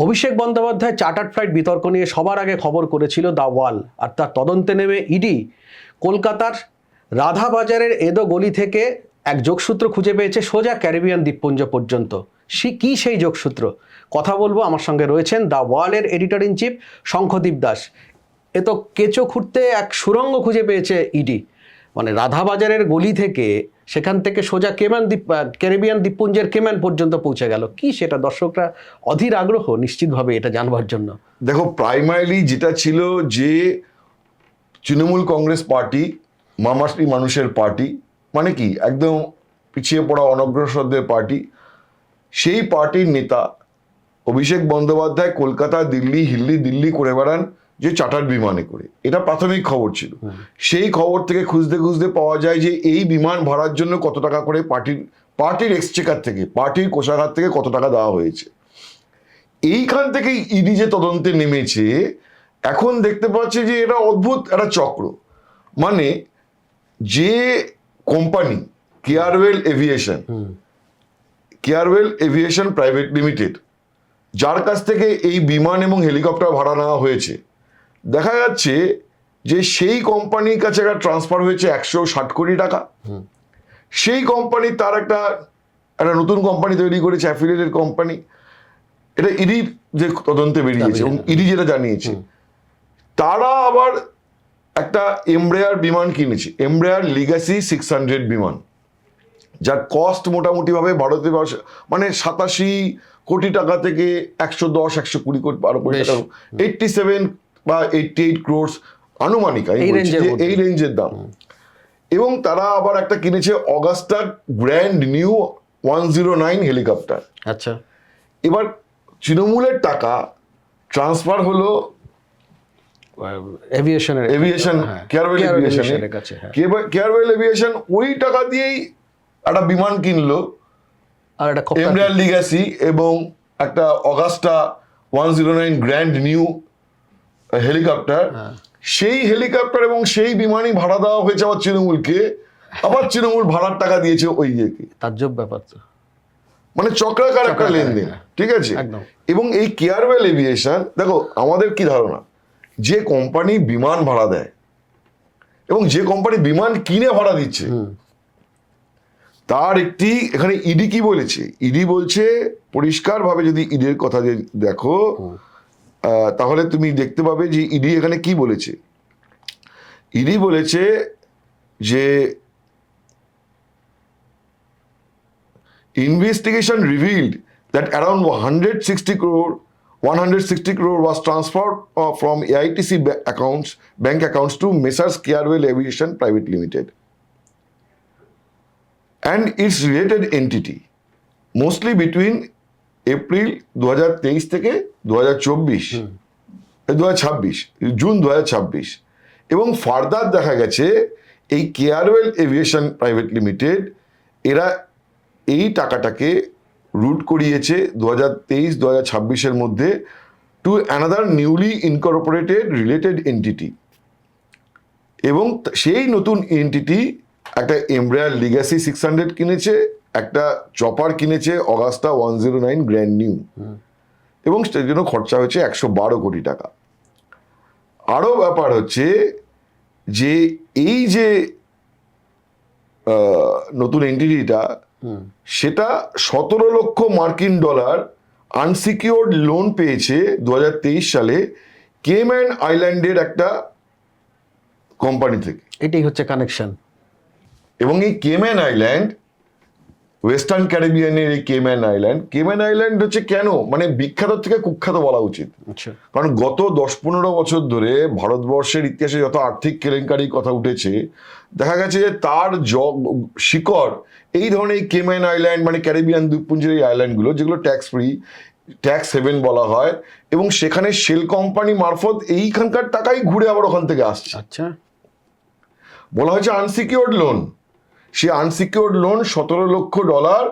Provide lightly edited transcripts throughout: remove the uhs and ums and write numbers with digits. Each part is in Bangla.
অভিষেক বন্দ্যোপাধ্যায় চার্টার্ড ফ্লাইট বিতর্ক নিয়ে সবার আগে খবর করেছিল দ্য ওয়াল, আর তার তদন্তে নেমে ইডি কলকাতার রাধাবাজারের এদো গলি থেকে এক যোগসূত্র খুঁজে পেয়েছে সোজা ক্যারিবিয়ান দ্বীপপুঞ্জ পর্যন্ত। কি সেই যোগসূত্র? কথা বলবো, আমার সঙ্গে রয়েছেন দ্য ওয়ালের editor in chief Shankhadeep Das. এ তো কেঁচো খুঁড়তে এক সুড়ঙ্গ খুঁজে পেয়েছে ইডি, মানে রাধাবাজারের গলি থেকে সেখান থেকে সোজা ক্যারিবিয়ান দ্বীপপুঞ্জের কেম্যান পর্যন্ত পৌঁছে গেল। কি সেটা? দর্শকরা অধীর আগ্রহ নিশ্চিতভাবে এটা জানবার জন্য। দেখো, প্রাইমারিলি যেটা ছিল যে তৃণমূল কংগ্রেস পার্টি মামাশ্রী মানুষের পার্টি, মানে কি একদম পিছিয়ে পড়া অনগ্রসরদের পার্টি, সেই পার্টির নেতা অভিষেক বন্দ্যোপাধ্যায় কলকাতা দিল্লি করে বেড়ান যে চার্টার্ড বিমানে করে। এটা প্রাথমিক খবর ছিল। সেই খবর থেকে খুঁজতে খুঁজতে পাওয়া যায় যে এই বিমান ভাড়ার জন্য কত টাকা করে পার্টির এক্সচেকার থেকে, পার্টির কোষাগার থেকে কত টাকা দেওয়া হয়েছে। এইখান থেকে ইডি যে তদন্তে নেমেছে, এখন দেখতে পাচ্ছে যে এটা অদ্ভুত একটা চক্র। মানে যে কোম্পানি কেয়ারওয়েল এভিয়েশন প্রাইভেট লিমিটেড, যার কাছ থেকে এই বিমান এবং হেলিকপ্টার ভাড়া নেওয়া হয়েছে, দেখা যাচ্ছে যে সেই কোম্পানির কাছে একটা ট্রান্সফার হয়েছে 160 কোটি টাকা। সেই কোম্পানি তার একটা নতুন কোম্পানি তৈরি করেছে, অ্যাফিলিয়েটেড কোম্পানি। এটা ইডির যে তদন্তে বেরিয়েছে এবং ইডি যেটা জানিয়েছে, তারা আবার একটা এমব্রেয়ার বিমান কিনেছে, এমব্রেয়ার লিগ্যাসি 600 বিমান, যার কস্ট মোটামুটি ভাবে ভারতের মানে 87 কোটি টাকা থেকে 110-120 কোটি 12 কোটি টাকা, 87 বা 88 ক্রোর্স আনুমানিক এই রেঞ্জের দাম। এবং তারা আবার একটা কিনেছে অগাস্টা গ্র্যান্ড নিউ 109 হেলিকপ্টার। আচ্ছা, এবার তৃণমূলের টাকা ট্রান্সফার হলো কেয়ারওয়েল এভিয়েশন, ওই টাকা দিয়েই একটা বিমান কিনলো, আর একটা এমব্রেয়ার লিগ্যাসি এবং একটা অগাস্টা 109 গ্র্যান্ড নিউ হেলিকপ্টার। সেই হেলিকপ্টার এবং সেই বিমানই ভাড়া দেওয়া হয়েছে আবার তৃণমূলকে, আবার তৃণমূল ভাড়ার টাকা দিয়েছে ওই ইয়েকে। তাজ্জব ব্যাপার তো, মানে চক্রাকার একটা লেনদেন, ঠিক আছে। এবং এই কেয়ারওয়েল এভিয়েশন, দেখো আমাদের কি ধারণা, যে কোম্পানি বিমান ভাড়া দেয় এবং যে কোম্পানি বিমান কিনে ভাড়া দিচ্ছে, তার একটি এখানে ইডি কি বলেছে, ইডি বলছে পরিষ্কার ভাবে, যদি ইডির কথা যে দেখো তাহলে তুমি দেখতে পাবে যে ইডি এখানে কি বলেছে। ইডি বলেছে যে investigation revealed that around 160 crore was transferred from AITC bank accounts to Messrs Kearwell Aviation Private Limited and its related entity, mostly between April 2023 থেকে 2026 জুন 2026। এবং ফার্দার দেখা গেছে এই কেয়ারওয়েল এভিয়েশন প্রাইভেট লিমিটেড এরা এই টাকাটাকে রুট করিয়েছে 2023-2026 মধ্যে to another newly Incorporated related entity. এবং সেই নতুন এন্টিটি একটা এমব্রেয়ার লিগ্যাসি 600 কিনেছে, একটা চপার কিনেছে অগাস্টা 109 গ্র্যান্ড নিউ, এবং সেটার জন্য খরচা হয়েছে 112 কোটি টাকা। আরও ব্যাপার হচ্ছে যে এই যে নতুন এন্টিটিটা, সেটা 17 লক্ষ মার্কিন ডলার আনসিকিউরড লোন পেয়েছে 2023 সালে কেম্যান আইল্যান্ডের একটা কোম্পানি থেকে। এটাই হচ্ছে কানেকশন। এবং এই কেম্যান আইল্যান্ড, ওয়েস্টার্ন ক্যারিবিয়ানের এই কেম্যান আইল্যান্ড হচ্ছে কেন, মানে বিখ্যাত থেকে কুখ্যাত বলা উচিত। কারণ গত 10-15 বছর ধরে ভারতবর্ষের ইতিহাসে যত আর্থিক কেলেঙ্কারির কথা উঠেছে, দেখা গেছে যে তার শিকড় এই ধরনের কেম্যান আইল্যান্ড, মানে ক্যারিবিয়ান দ্বীপপুঞ্জের এই আইল্যান্ডগুলো, যেগুলো ট্যাক্স ফ্রি, ট্যাক্স হেভেন বলা হয়, এবং সেখানে শেল কোম্পানি মারফত এইখানকার টাকাই ঘুরে আবার ওখান থেকে আসছে। আচ্ছা, বলা হয়েছে আনসিকিউরড লোন। সে আনসিকিউরড লোন 17 লক্ষ ডলার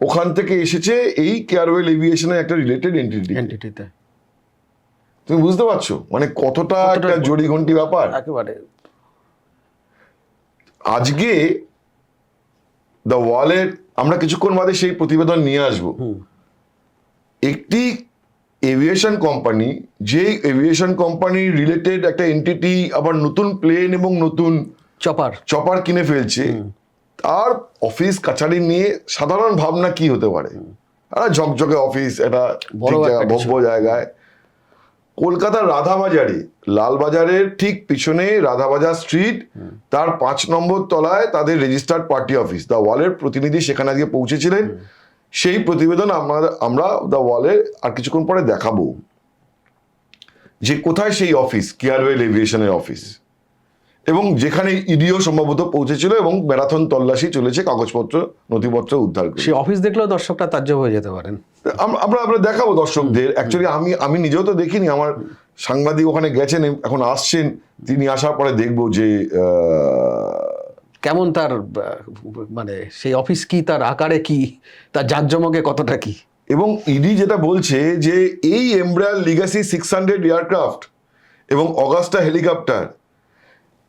ওখান থেকে এসেছে এই কেয়ারওয়েল এভিয়েশনের একটা রিলেটেড এন্টিটিতে। তুমি বুঝতে পারছো মানে কতটা একটা জড়িঘন্টি ব্যাপার একেবারে। আজকে দ্য ওয়ালের আমরা কিছুক্ষণ বাদে সেই প্রতিবেদন নিয়ে আসবো। একটি এভিয়েশন কোম্পানি, যেই এভিয়েশন কোম্পানি রিলেটেড একটা এন্টিটি আবার নতুন প্লেন এবং নতুন চপার কিনে ফেলছে, তার অফিস কাছারি নিয়ে সাধারণ ভাবনা কি হতে পারে? একটা ঝকঝকে অফিস, একটা ভব্য জায়গায়, কলকাতার রাধাবাজারে, লালবাজারের ঠিক পিছনে রাধাবাজার স্ট্রিট, তার 5 নম্বর তলায় তাদের রেজিস্টার্ড পার্টি অফিস। দ্য ওয়ালের প্রতিনিধি সেখানে আজকে পৌঁছেছিলেন। সেই প্রতিবেদন আমরা দ্য ওয়ালে আর কিছুক্ষণ পরে দেখাবো, যে কোথায় সেই অফিস, কেয়ারওয়েল এভিয়েশনের অফিস, এবং যেখানে ইডিও সম্ভবত পৌঁছেছিল এবং ম্যারাথন তল্লাশি চলেছে কাগজপত্র নথিপত্র উদ্ধার করে। সেই অফিস দেখলেও দর্শকরা তাজ্জব হয়ে যেতে পারেন। আমরা দেখাবো দর্শকদের। অ্যাকচুয়ালি আমি নিজেও তো দেখিনি, আমার সাংবাদিক ওখানে গেছেন, এখন আসছেন, তিনি আসার পরে দেখবো যে কেমন তার মানে সেই অফিস কি, তার আকারে কি, তার জাঁকজমকে কতটা কি। এবং ইডি যেটা বলছে যে এই এমব্রায়ার লিগাসি 600 এয়ারক্রাফট এবং অগাস্টা হেলিকপ্টার,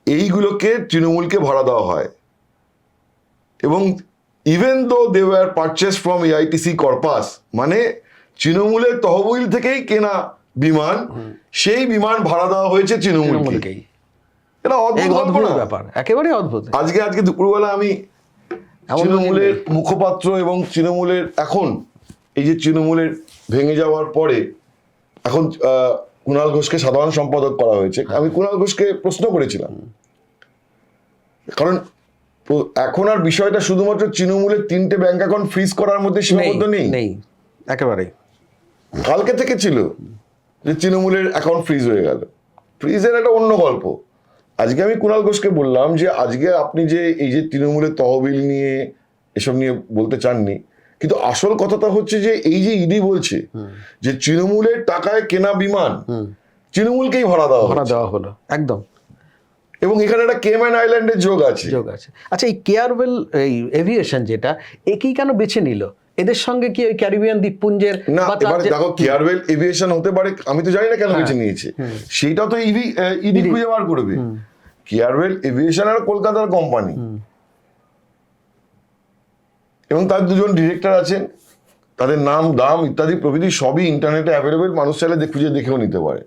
এইগুলোকে তৃণমূলকে ভাড়া দেওয়া হয়, এবং even though they were purchase from AITC corpus, মানে তৃণমূলের তহবিল থেকেই কেনা বিমান, সেই বিমান ভাড়া দেওয়া হয়েছে তৃণমূলকেই। এটা অদ্ভুত ব্যাপার, একেবারে অদ্ভুত। আজকে দুপুরবেলা আমি তৃণমূলের মুখপাত্র এবং তৃণমূলের এখন এই যে তৃণমূলের ভেঙে যাওয়ার পরে এখন কুণাল ঘোষকে সাধারণ সম্পাদক করা হয়েছে, আমি কুণাল ঘোষকে প্রশ্ন করেছিলাম, কারণ এখন আর বিষয়টা শুধুমাত্র তৃণমূলের 3টে ব্যাংক অ্যাকাউন্ট ফ্রিজ করার মধ্যে সীমাবদ্ধ নেই, একেবারে কালকে থেকে ছিল যে তৃণমূলের অ্যাকাউন্ট ফ্রিজ হয়ে গেল, ফ্রিজের একটা অন্য গল্প। আজকে আমি কুণাল ঘোষকে বললাম যে আজকে আপনি যে এই যে তৃণমূলের তহবিল নিয়ে এসব নিয়ে বলতে চাননি, কিন্তু আসল কথাটা হচ্ছে যে এই যে ইডি বলছে যে তৃণমূলের টাকায় কেনা বিমান তৃণমূলকেই ভাড়া দেওয়া হলো একদম, এবং এখানে একটা কেম্যান আইল্যান্ডের যোগ আছে। আচ্ছা, এই কেয়ারওয়েল এই এভিয়েশন যেটা, একেই কেন বেছে নিল? এদের সঙ্গে কি ওই ক্যারিবিয়ান দ্বীপপুঞ্জের না, এবারে দেখো কেয়ারওয়েল এভিয়েশন হতে পারে, আমি তো জানি না কেন বেছে নিয়েছে, সেটা তো ইডি খুঁজে বার করবে। কেয়ারওয়েল এভিয়েশন আর কলকাতার কোম্পানি, এবং তার 2জন ডিরেক্টর আছেন, তাদের নাম, দাম ইত্যাদি প্রভৃতি সবই ইন্টারনেটে অ্যাভেলেবেল, মানুষ চাইলে খুঁজে দেখেও নিতে পারে।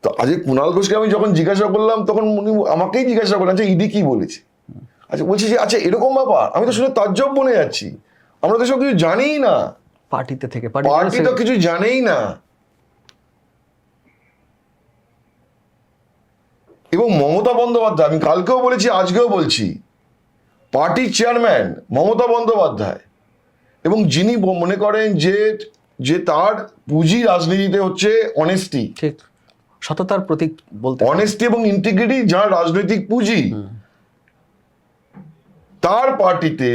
তো আজকে কুণাল ঘোষকে আমি যখন জিজ্ঞাসা করলাম, তখন উনি আমাকেই জিজ্ঞাসা করলেন যে ইডি কি বলেছে। আচ্ছা, বলছি যে আচ্ছা এরকম ব্যাপার, আমি তো শুনে তাজ্জব বনে যাচ্ছি, আমরা তো সব কিছু জানিই না, পার্টি তো কিছু জানেই না। এবং মমতা বন্দ্যোপাধ্যায়, আমি কালকেও বলেছি আজকেও বলছি, পার্টির চেয়ারম্যান মমতা বন্দ্যোপাধ্যায়, এবং যিনি মনে করেন যে তার পুঁজি রাজনীতিতে হচ্ছে অনেস্টি, ঠিক সততার প্রতীক বলতে, অনেস্টি এবং ইন্টিগ্রিটি যার রাজনৈতিক পুঁজি, তার পার্টিতে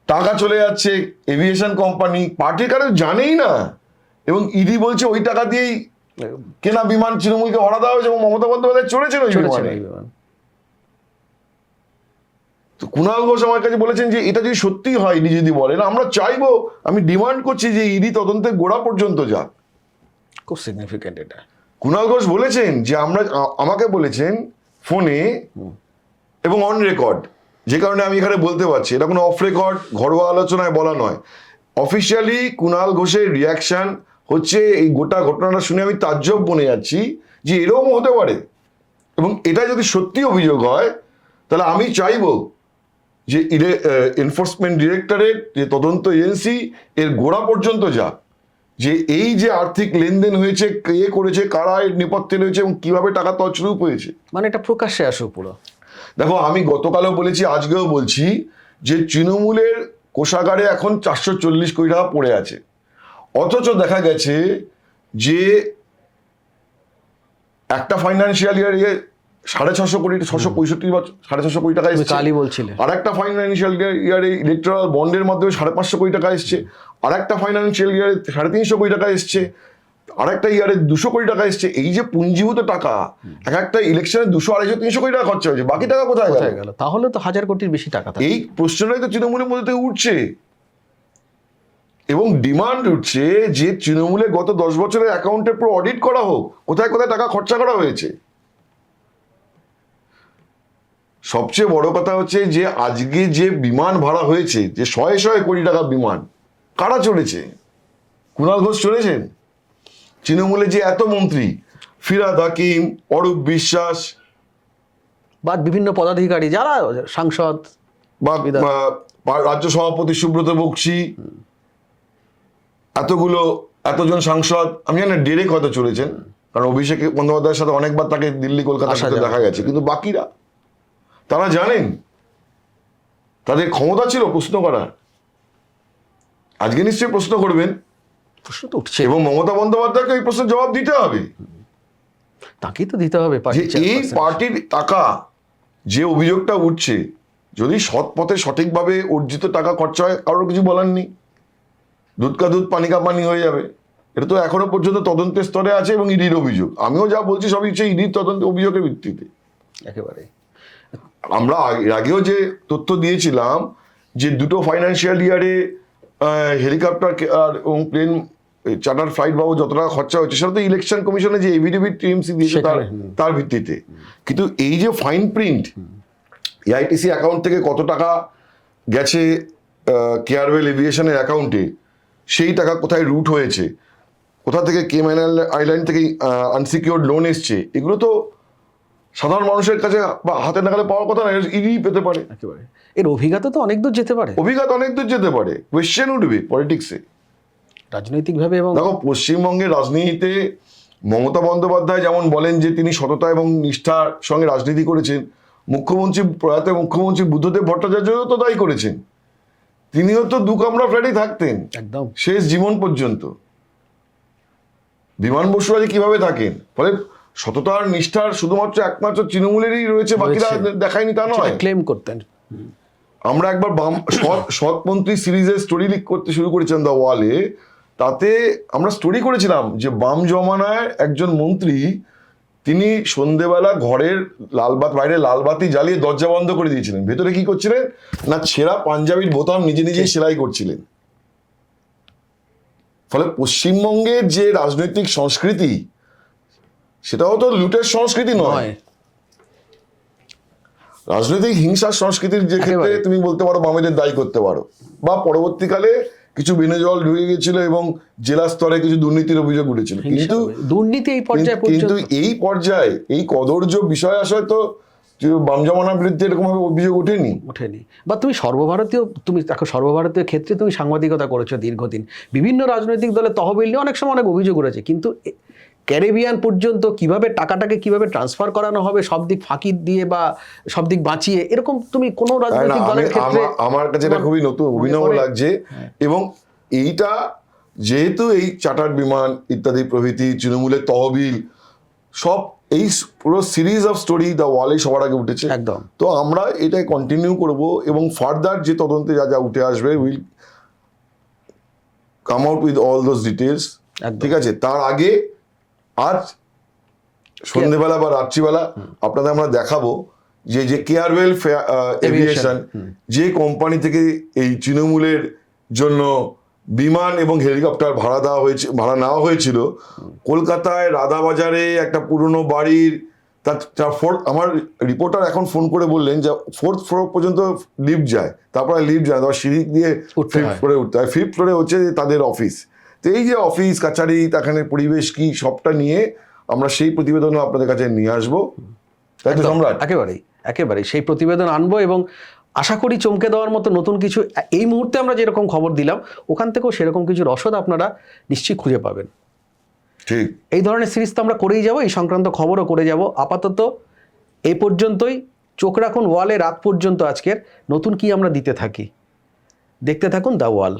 টাকা চলে যাচ্ছে এভিয়েশন কোম্পানি, পার্টির কারো জানেই না, এবং ইডি বলছে ওই টাকা দিয়েই কেনা বিমান তৃণমূলকে ভাড়া দেওয়া হয়েছে, এবং মমতা বন্দ্যোপাধ্যায় চড়েছেন ওই বিমানে। তো কুণাল ঘোষ আমার কাছে বলেছেন যে এটা যদি সত্যি হয়, ইডি যদি বলেন, আমরা চাইবো, আমি ডিমান্ড করছি যে ইডি তদন্তের গোড়া পর্যন্ত যাক। খুব সিগনিফিক্যান্ট এটা। কুণাল ঘোষ বলেছেন যে আমাকে বলেছেন ফোনে এবং অন রেকর্ড, যে কারণে আমি এখানে বলতে পারছি, এটা কোনো অফ রেকর্ড ঘরোয়া আলোচনায় বলা নয়, অফিসিয়ালি কুণাল ঘোষের রিয়াকশন হচ্ছে এই গোটা ঘটনাটা শুনে আমি তাজ্জব বনে যাচ্ছি যে এরকম হতে পারে, এবং এটা যদি সত্যি অভিযোগ হয় তাহলে আমি চাইবো যে এনফোর্সমেন্ট ডিরেক্টরেট যে তদন্ত এজেন্সি এর গোড়া পর্যন্ত যাক, যে এই যে আর্থিক লেনদেন হয়েছে, কে করেছে, কারা এর নেপথ্যে রয়েছে, এবং কিভাবে টাকা তছরূপ হয়েছে, মানে এটা প্রকাশ্যে আসুক পুরো। দেখো, আমি গতকালও বলেছি, আজকেও বলছি যে তৃণমূলের কোষাগারে এখন 440 কোটি টাকা পড়ে আছে, অথচ দেখা গেছে যে একটা ফাইন্যান্সিয়াল ইয়ারে 650 কোটি, 665 বা 650 কোটি টাকা এসেছে, আর একটা ফাইন্যান্সিয়াল ইয়ারে ইলেকট্রাল বন্ডের মাধ্যমে 550 কোটি টাকা এসছে, আর একটা ফাইন্যান্সিয়াল ইয়ারে 350 কোটি টাকা এসছে, আর একটা ইয়ারে 200 কোটি টাকা এসছে। এই যে পুঞ্জীভূত টাকা, এক একটা ইলেকশনে 200, 250, 300 কোটি টাকা খরচা হয়েছে, বাকি টাকা কোথায় গেল? তাহলে তো 1000 কোটির বেশি টাকা। এই প্রশ্নটাই তো তৃণমূলের মধ্যে থেকে উঠছে, এবং ডিমান্ড উঠছে যে তৃণমূলের গত 10 বছরের অ্যাকাউন্টে পুরো অডিট করা হোক, কোথায় কোথায় টাকা খরচা করা হয়েছে। সবচেয়ে বড় কথা হচ্ছে যে আজকে যে বিমান ভাড়া হয়েছে, যে 100 কোটি টাকা বিমান, কারা চড়েছে? কুণাল ঘোষ চলেছেন? তৃণমূলে যে এত মন্ত্রী, ফিরহাদ হাকিম, অরূপ বিশ্বাস বা বিভিন্ন পদাধিকারী যারা সাংসদ বা রাজ্য সভাপতি সুব্রত বক্সি, এতজন সাংসদ, আমি জানি না ডেরেক হয়তো চলেছেন, কারণ অভিষেক বন্দ্যোপাধ্যায়ের সাথে অনেকবার তাকে দিল্লি কলকাতার সাথে দেখা গেছে, কিন্তু বাকিরা তারা জানেন তাদের ক্ষমতা ছিল প্রশ্ন করার। আজকে নিশ্চয়ই প্রশ্ন করবেন, প্রশ্ন তো উঠছে এবং মমতা বন্দ্যোপাধ্যায়কে এই প্রশ্নের জবাব দিতে হবে তাকেই তো দিতে হবে যে এই পার্টির টাকা, যে অভিযোগটা উঠছে, যদি সৎ পথে সঠিকভাবে অর্জিত টাকা খরচা হয়, কারোর কিছু বলার নেই, দুধ কা দুধ পানি কা পানি হয়ে যাবে। এটা তো এখনো পর্যন্ত তদন্তের স্তরে আছে এবং ইডির অভিযোগ। আমিও যা বলছি সবই হচ্ছে ইডির তদন্ত অভিযোগের ভিত্তিতে। একেবারে আমরা এর আগেও যে তথ্য দিয়েছিলাম যে দুটো ফাইন্যান্সিয়াল ইয়ারে হেলিকপ্টার আর এবং প্লেন চার্টার ফ্লাইট বাবু যত টাকা খরচা হচ্ছে সেটা তো ইলেকশন কমিশনে যে এভিডেভিট টিএমসি দিয়েছে তার ভিত্তিতে। কিন্তু এই যে ফাইন প্রিন্ট, এআইটিসি অ্যাকাউন্ট থেকে কত টাকা গেছে কেয়ারওয়েল এভিয়েশনের অ্যাকাউন্টে, সেই টাকা কোথায় রুট হয়েছে, কোথা থেকে কেম্যান আইল্যান্ড থেকে আনসিকিউর্ড লোন এসছে, এগুলো তো সাধারণ মানুষের কাছে বা হাতে নাগালে পাওয়ার কথা না, ইডি পেতে পারে। একেবারে এর অভিজ্ঞতা তো অনেক দূর যেতে পারে, অভিজ্ঞতা অনেক দূর যেতে পারে। কোয়েশ্চেন উঠবে পলিটিক্সে, রাজনৈতিকভাবে। এবং দেখো পশ্চিমবঙ্গের রাজনীতিতে মমতা বন্দ্যোপাধ্যায় যেমন বলেন যে তিনি সততা এবং নিষ্ঠার সঙ্গে রাজনীতি করেছেন, প্রয়াত মুখ্যমন্ত্রী বুদ্ধদেব ভট্টাচার্যও তো তাই করেছেন। তিনিও তো দু কামরা ফ্ল্যাটেই থাকতেন একদম শেষ জীবন পর্যন্ত। বিমান বসুরা যে কিভাবে থাকেন, ফলে সততার নিষ্ঠার শুধুমাত্র একমাত্র তৃণমূলেরই রয়েছে, বাকিরা দেখায়নি তা নয়। ক্লেম করতেন। আমরা একবার সৎমন্ত্রী সিরিজের স্টোরি লিক করতে শুরু করেছিলাম দ্য ওয়ালে, তাতে আমরা স্টোরি করেছিলাম যে বাম জমানায় একজন মন্ত্রী, তিনি সন্ধেবেলা ঘরের বাইরে লালবাতি জ্বালিয়ে দরজা বন্ধ করে দিয়েছিলেন। ভেতরে কি করছিলেন না, ছেঁড়া পাঞ্জাবির বোতাম নিজে নিজেই সেলাই করছিলেন। ফলে পশ্চিমবঙ্গের যে রাজনৈতিক সংস্কৃতি, সেটাও তো লুটের সংস্কৃতি নয়, রাজনৈতিক হিংসার সংস্কৃতির যে ক্ষেত্রে তুমি বলতে পারো বামেদের দায়ী করতে পারো, বা পরবর্তীকালে কিছু বেনজল ঢুকে গেছিল এবং জেলা স্তরে কিছু দুর্নীতির অভিযোগ উঠেছিল। কিন্তু দুর্নীতি এই পর্যায়ে, কিন্তু এই পর্যায়ে এই কদর্য বিষয় আসলে তো বাম জমানার বিরুদ্ধে এরকম ভাবে অভিযোগ ওঠেনি। বা তুমি দেখো সর্বভারতীয় ক্ষেত্রে তুমি সাংবাদিকতা করেছো দীর্ঘদিন, বিভিন্ন রাজনৈতিক দলের তহবিল নিয়ে অনেক সময় অনেক অভিযোগ উঠেছে, কিন্তু ক্যারিবিয়ান পর্যন্ত কিভাবে টাকাটাকে কিভাবে ট্রান্সফার করানো হবে সব দিক ফাঁকি দিয়ে বা সব দিক বাঁচিয়ে, এরকম তুমি কোনো রাজনৈতিক দলের ক্ষেত্রে, আমার কাছে এটা খুবই নতুন অভিনব লাগছে। এবং এইটা যেহেতু এই চার্টার্ড বিমান ইত্যাদি প্রভৃতি তৃণমূলের তহবিল সব, এই পুরো সিরিজ অফ স্টোরি দ্য ওয়ালে সবার আগে উঠেছে একদম। তো আমরা এটাই কন্টিনিউ করব এবং ফার্দার যে তদন্তে যা যা উঠে আসবে will come out with all those details. ঠিক আছে, তার আগে আজ সন্ধ্যেবেলা বা রাত্রিবেলা আপনাদের আমরা দেখাবো যে কেয়ারওয়েল এভিয়েশন যে কোম্পানি থেকে এই তৃণমূলের জন্য বিমান এবং হেলিকপ্টার ভাড়া নেওয়া হয়েছিল, কলকাতায় রাধাবাজারে একটা পুরনো বাড়ির আমার রিপোর্টার এখন ফোন করে বললেন যে 4th ফ্লোর পর্যন্ত লিফট যায়, তারপরে লিফট যায়, তারপর সিঁড়ি দিয়ে 5th ফ্লোরে উঠতে হয়। 5th ফ্লোরে হচ্ছে তাদের অফিস। তো এই যে অফিস কাছারি, এখানে পরিবেশ কি, সবটা নিয়ে আমরা সেই প্রতিবেদনও আপনাদের কাছে নিয়ে আসবো, তাই তো সম্রাট? একেবারেই সেই প্রতিবেদন আনবো এবং আশা করি চমকে দেওয়ার মতো নতুন কিছু, এই মুহূর্তে আমরা যেরকম খবর দিলাম ওখান থেকেও সেরকম কিছু রসদ আপনারা নিশ্চয়ই খুঁজে পাবেন। ঠিক এই ধরনের সিরিজ তো আমরা করেই যাব, এই সংক্রান্ত খবরও করে যাব। আপাতত এই পর্যন্তই, চোখ রাখুন ওয়ালে রাত পর্যন্ত। আজকের নতুন কি আমরা দিতে থাকি, দেখতে থাকুন দ্য ওয়াল।